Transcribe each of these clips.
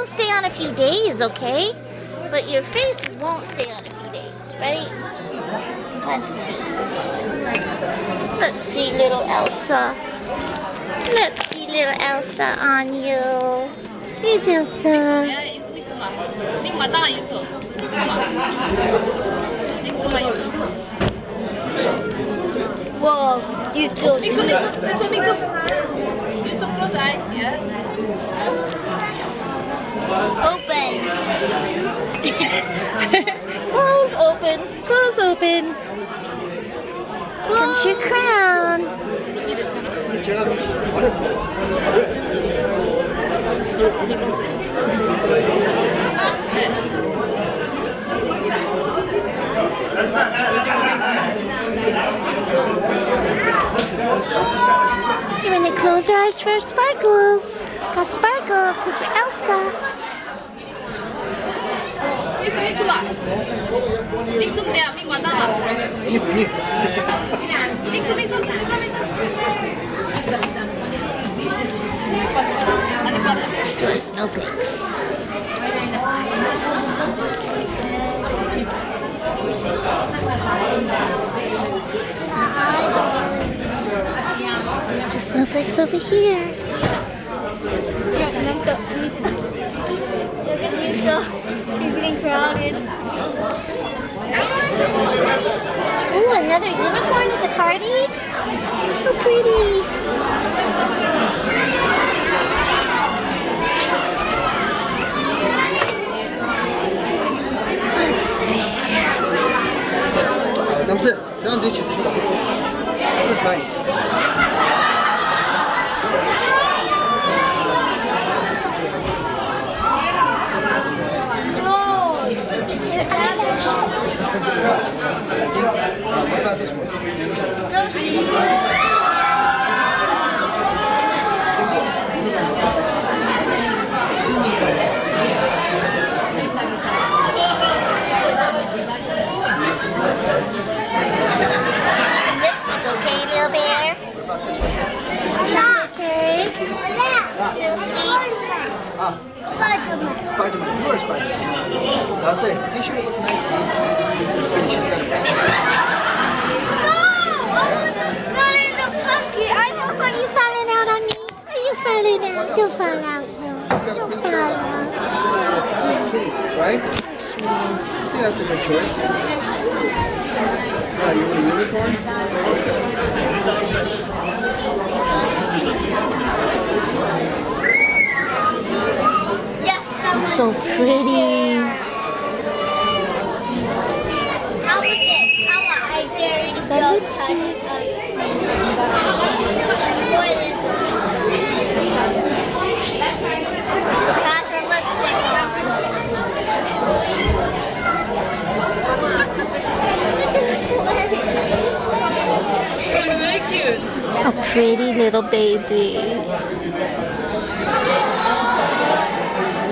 will stay on a few days, okay? But your face won't stay on a few days, right? Let's see. Let's see, little Elsa. Let's see little Elsa on you. Here's Elsa. Whoa, you too. Close eyes, yeah. Open. Close open. Close open. Comes your crown. You're gonna close your eyes for sparkles. Got sparkle because we're Elsa. Let's do our snowflakes. Let's do snowflakes over here. Look at Lisa. She's getting crowded. Ooh, another unicorn at the party? So pretty. Let's see. This is nice. Your eyelashes. What about this one? Do some lipstick, okay, little bear? Okay. Little sweets. Spider-Man. You are Spider-Man. That's it. Make sure you look nice. She's got a picture. I hope are you falling out on me? Are you falling out? Don't fall out, no. Don't fall out. This is Kitty, right? Yes. Yeah, that's a good choice. You want a unicorn? So pretty. How was it? I dare you to So go lipstick. Pass her lipstick Really cute. A pretty little baby.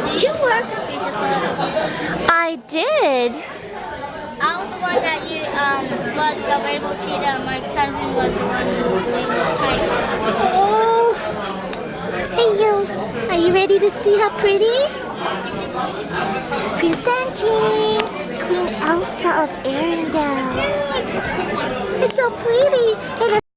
Did you work with Facepainting? I did. I was the one that you was the rainbow cheetah, and my cousin was the one who was the rainbow tiger. Oh. Hey you. Are you ready to see how pretty? Presenting Queen Elsa of Arendelle. It's so pretty. Hey,